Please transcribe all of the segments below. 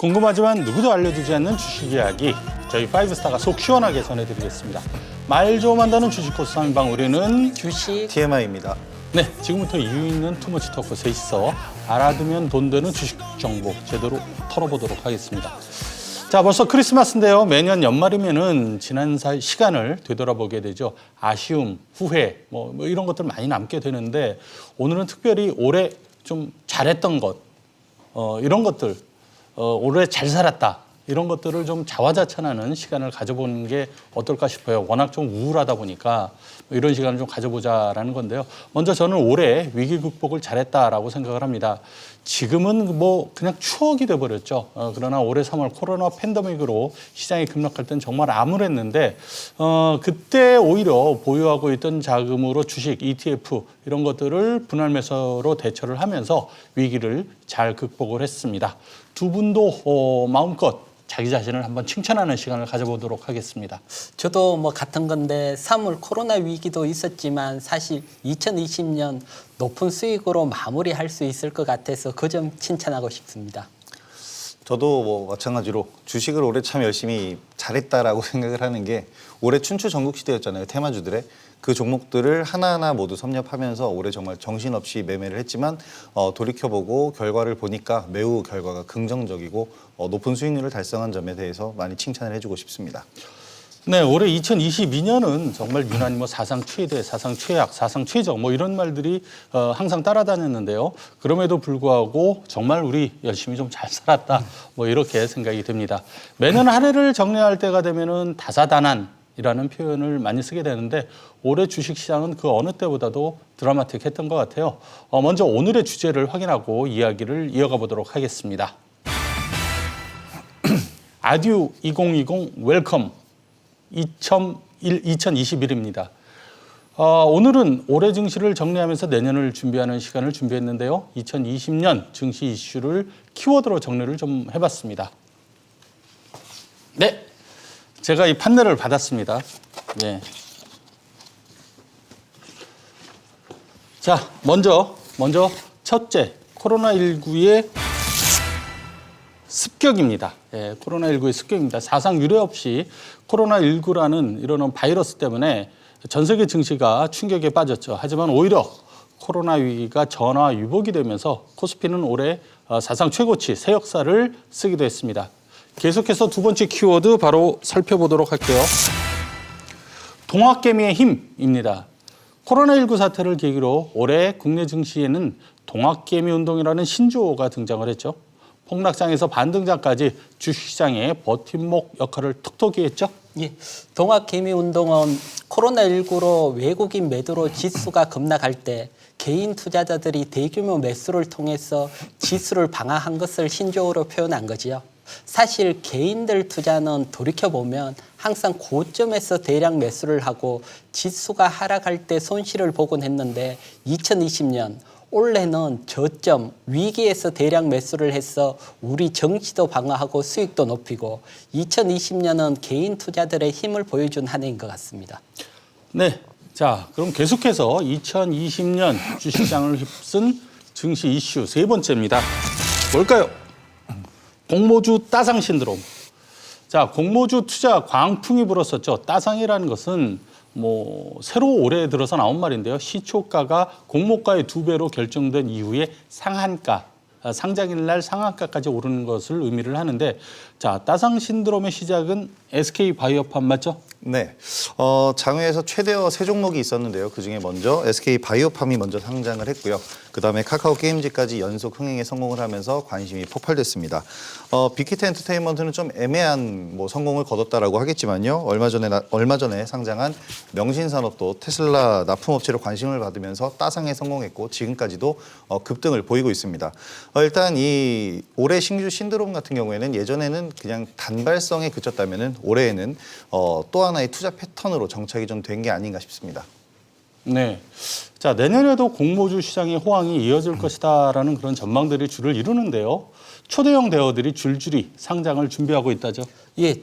궁금하지만 누구도 알려주지 않는 주식 이야기, 저희 5스타가 속 시원하게 전해드리겠습니다. 말 좋음 한다는 주식 코스 3인방, 우리는 주식 TMI입니다. 네, 지금부터 이유 있는 투머치 토크 셋이서 알아두면 돈 되는 주식 정보 제대로 털어보도록 하겠습니다. 자, 벌써 크리스마스인데요. 매년 연말이면은 지난 시간을 되돌아보게 되죠. 아쉬움, 후회, 뭐 이런 것들 많이 남게 되는데, 오늘은 특별히 올해 좀 잘했던 것, 이런 것들, 올해 잘 살았다, 이런 것들을 좀 자화자찬하는 시간을 가져보는 게 어떨까 싶어요. 워낙 좀 우울하다 보니까 이런 시간을 좀 가져보자라는 건데요. 먼저 저는 올해 위기 극복을 잘했다라고 생각을 합니다. 지금은 뭐 그냥 추억이 돼버렸죠. 그러나 올해 3월 코로나 팬데믹으로 시장이 급락할 땐 정말 암울했는데, 그때 오히려 보유하고 있던 자금으로 주식, ETF 이런 것들을 분할 매수로 대처를 하면서 위기를 잘 극복을 했습니다. 두 분도 마음껏 자기 자신을 한번 칭찬하는 시간을 가져보도록 하겠습니다. 저도 뭐 같은 건데 3월 코로나 위기도 있었지만 사실 2020년 높은 수익으로 마무리할 수 있을 것 같아서 그 점 칭찬하고 싶습니다. 저도 뭐 마찬가지로 주식을 올해 참 열심히 잘했다라고 생각을 하는 게, 올해 춘추 전국 시대였잖아요. 테마주들의 그 종목들을 하나하나 모두 섭렵하면서 올해 정말 정신없이 매매를 했지만, 돌이켜보고 결과를 보니까 매우 결과가 긍정적이고 높은 수익률을 달성한 점에 대해서 많이 칭찬을 해주고 싶습니다. 네, 올해 2022년은 정말 유난히 뭐 사상 최대, 사상 최악, 사상 최저 뭐 이런 말들이 항상 따라다녔는데요. 그럼에도 불구하고 정말 우리 열심히 좀 잘 살았다, 뭐 이렇게 생각이 듭니다. 매년 한 해를 정리할 때가 되면은 다사다난이라는 표현을 많이 쓰게 되는데, 올해 주식시장은 그 어느 때보다도 드라마틱했던 것 같아요. 먼저 오늘의 주제를 확인하고 이야기를 이어가 보도록 하겠습니다. 아듀 2020 웰컴 2021입니다. 오늘은 올해 증시를 정리하면서 내년을 준비하는 시간을 준비했는데요. 2020년 증시 이슈를 키워드로 정리를 좀 해봤습니다. 네, 제가 이 판넬을 받았습니다. 네. 자, 먼저 첫째, 코로나19의 습격입니다. 예, 코로나19의 습격입니다. 사상 유례 없이 코로나19라는 이런 바이러스 때문에 전 세계 증시가 충격에 빠졌죠. 하지만 오히려 코로나 위기가 전화 유복이 되면서 코스피는 올해 사상 최고치 새 역사를 쓰기도 했습니다. 계속해서 두 번째 키워드 바로 살펴보도록 할게요. 동학개미의 힘입니다. 코로나19 사태를 계기로 올해 국내 증시에는 동학개미 운동이라는 신조어가 등장을 했죠. 폭락장에서 반등장까지 주식시장의 버팀목 역할을 톡톡히 했죠. 예, 동학개미운동은 코로나19로 외국인 매도로 지수가 급락할 때 개인 투자자들이 대규모 매수를 통해서 지수를 방어한 것을 신조어로 표현한 거지요. 사실 개인들 투자는 돌이켜보면 항상 고점에서 대량 매수를 하고 지수가 하락할 때 손실을 보곤 했는데, 2020년 올해는 저점 위기에서 대량 매수를 해서 우리 정치도 방어하고 수익도 높이고, 2020년은 개인 투자들의 힘을 보여준 한 해인 것 같습니다. 네, 자 그럼 계속해서 2020년 주식시장을 휩쓴 증시 이슈 세 번째입니다. 뭘까요? 공모주 따상 신드롬. 자, 공모주 투자 광풍이 불었었죠. 따상이라는 것은 뭐 새로 올해 들어서 나온 말인데요. 시초가가 공모가의 2배로 결정된 이후에 상한가, 상장일 날 상한가까지 오르는 것을 의미를 하는데, 자, 따상 신드롬의 시작은 SK 바이오팜 맞죠? 네, 장외에서 최대어 세 종목이 있었는데요. 그중에 먼저 SK 바이오팜이 먼저 상장을 했고요. 그다음에 카카오 게임즈까지 연속 흥행에 성공을 하면서 관심이 폭발됐습니다. 빅히트 엔터테인먼트는 좀 애매한 성공을 거뒀다라고 하겠지만요. 얼마 전에 상장한 명신산업도 테슬라 납품업체로 관심을 받으면서 따상에 성공했고, 지금까지도 급등을 보이고 있습니다. 일단 이 올해 신규 신드롬 같은 경우에는 예전에는 그냥 단발성에 그쳤다면은 올해에는 또 하나의 투자 패턴으로 정착이 좀 된 게 아닌가 싶습니다. 네. 자, 내년에도 공모주 시장의 호황이 이어질 것이다라는 그런 전망들이 주를 이루는데요. 초대형 대어들이 줄줄이 상장을 준비하고 있다죠. 예,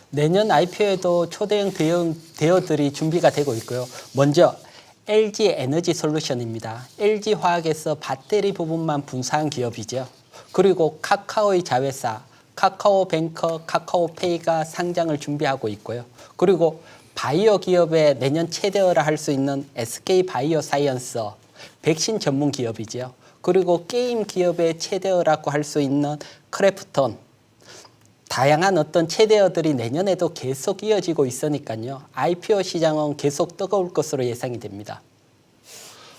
내년 IPO에도 초대형 대어들이 준비가 되고 있고요. 먼저 LG 에너지 솔루션입니다. LG 화학에서 배터리 부분만 분사한 기업이죠. 그리고 카카오의 자회사 카카오뱅커, 카카오페이가 상장을 준비하고 있고요. 그리고 바이오 기업의 내년 최대어라 할 수 있는 SK 바이오사이언스, 백신 전문 기업이죠. 그리고 게임 기업의 최대어라고 할 수 있는 크래프톤, 다양한 어떤 최대어들이 내년에도 계속 이어지고 있으니까요. IPO 시장은 계속 뜨거울 것으로 예상이 됩니다.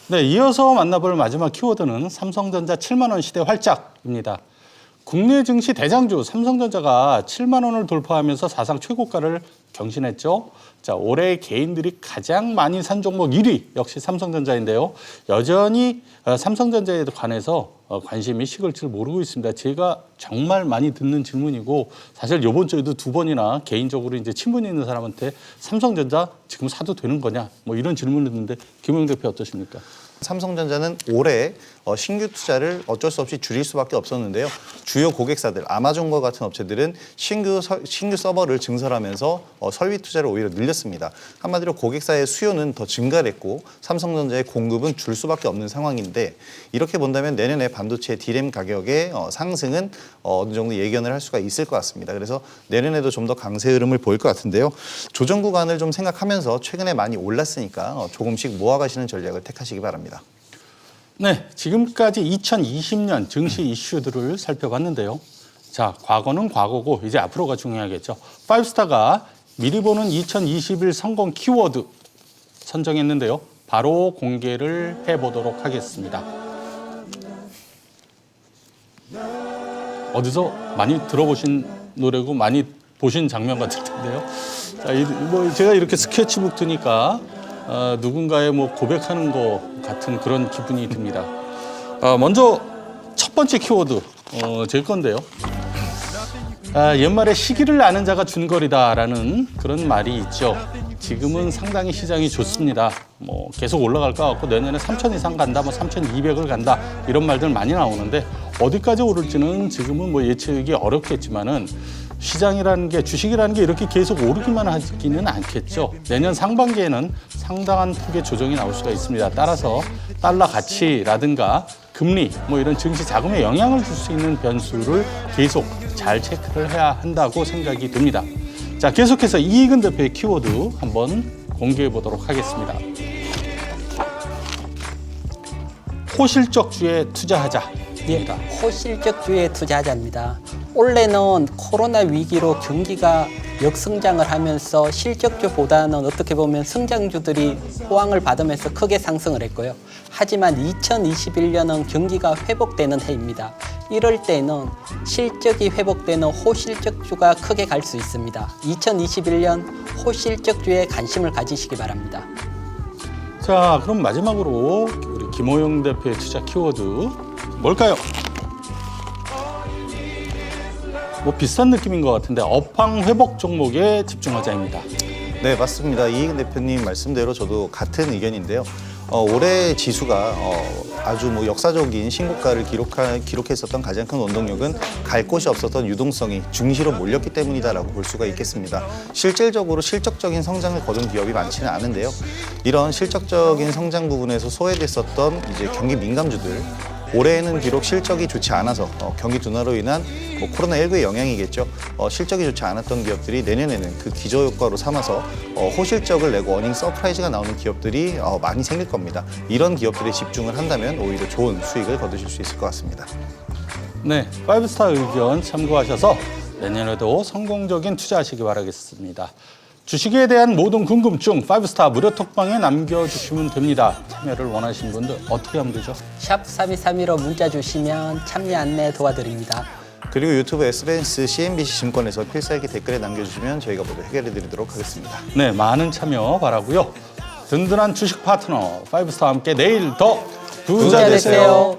네, 이어서 만나볼 마지막 키워드는 삼성전자 7만 원 시대 활짝입니다. 국내 증시 대장주 삼성전자가 7만 원을 돌파하면서 사상 최고가를 경신했죠. 자, 올해 개인들이 가장 많이 산 종목 1위 역시 삼성전자인데요. 여전히 삼성전자에 관해서 관심이 식을 줄 모르고 있습니다. 제가 정말 많이 듣는 질문이고 사실 이번 주에도 2번이나 개인적으로 이제 친분이 있는 사람한테 삼성전자 지금 사도 되는 거냐 뭐 이런 질문을 듣는데 김호영 대표 어떠십니까? 삼성전자는 올해 신규 투자를 어쩔 수 없이 줄일 수밖에 없었는데요. 주요 고객사들, 아마존과 같은 업체들은 신규 서버를 증설하면서 설비 투자를 오히려 늘렸습니다. 한마디로 고객사의 수요는 더 증가했고 삼성전자의 공급은 줄 수밖에 없는 상황인데 이렇게 본다면 내년에 반도체 D램 가격의 상승은 어느 정도 예견을 할 수가 있을 것 같습니다. 그래서 내년에도 좀 더 강세 흐름을 보일 것 같은데요. 조정 구간을 좀 생각하면서 최근에 많이 올랐으니까 조금씩 모아가시는 전략을 택하시기 바랍니다. 네, 지금까지 2020년 증시 이슈들을 살펴봤는데요. 자, 과거는 과거고 이제 앞으로가 중요하겠죠. 파이브스타가 미리 보는 2021 성공 키워드 선정했는데요. 바로 공개를 해보도록 하겠습니다. 어디서 많이 들어보신 노래고 많이 보신 장면 같을 텐데요. 자, 뭐 제가 이렇게 스케치북 드니까 누군가의 뭐 고백하는 것 같은 그런 기분이 듭니다. 먼저 첫 번째 키워드 제 건데요. 옛말에 시기를 아는 자가 준거리다라는 그런 말이 있죠. 지금은 상당히 시장이 좋습니다. 뭐 계속 올라갈 것 같고 내년에 3,000 이상 간다, 뭐 3,200을 간다 이런 말들 많이 나오는데 어디까지 오를지는 지금은 뭐 예측이 어렵겠지만은 시장이라는 게 주식이라는 게 이렇게 계속 오르기만 하지는 않겠죠. 내년 상반기에는 상당한 폭의 조정이 나올 수가 있습니다. 따라서 달러 가치라든가 금리 뭐 이런 증시 자금에 영향을 줄 수 있는 변수를 계속 잘 체크를 해야 한다고 생각이 듭니다. 자, 계속해서 이익은 대표의 키워드 한번 공개해 보도록 하겠습니다. 호실적주에 투자하자. 예, 호실적주에 투자하자입니다. 올해는 코로나 위기로 경기가 역성장을 하면서 실적주보다는 어떻게 보면 성장주들이 호황을 받으면서 크게 상승을 했고요. 하지만 2021년은 경기가 회복되는 해입니다. 이럴 때는 실적이 회복되는 호실적주가 크게 갈 수 있습니다. 2021년 호실적주에 관심을 가지시기 바랍니다. 자, 그럼 마지막으로 우리 김호영 대표의 투자 키워드 뭘까요? 뭐 비슷한 느낌인 것 같은데 업황 회복 종목에 집중하자입니다. 네, 맞습니다. 이익은 대표님 말씀대로 저도 같은 의견인데요. 올해 지수가 아주 뭐 역사적인 신고가를 기록했었던 가장 큰 원동력은 갈 곳이 없었던 유동성이 증시로 몰렸기 때문이다라고 볼 수가 있겠습니다. 실질적으로 실적적인 성장을 거둔 기업이 많지는 않은데요. 이런 실적적인 성장 부분에서 소외됐었던 이제 경기 민감주들 올해에는 비록 실적이 좋지 않아서 경기 둔화로 인한 뭐 코로나19의 영향이겠죠. 실적이 좋지 않았던 기업들이 내년에는 그 기저효과로 삼아서 호실적을 내고 어닝 서프라이즈가 나오는 기업들이 많이 생길 겁니다. 이런 기업들에 집중을 한다면 오히려 좋은 수익을 거두실 수 있을 것 같습니다. 네, 파이브스타 의견 참고하셔서 내년에도 성공적인 투자하시기 바라겠습니다. 주식에 대한 모든 궁금증 파이브스타 무료 톡방에 남겨주시면 됩니다. 참여를 원하시는 분들 어떻게 하면 되죠? 샵 3232로 문자 주시면 참여 안내 도와드립니다. 그리고 유튜브 SBS CNBC 증권에서 필살기 댓글에 남겨주시면 저희가 모두 해결해드리도록 하겠습니다. 네, 많은 참여 바라고요. 든든한 주식 파트너 파이브스타와 함께 내일 더 부자 되세요.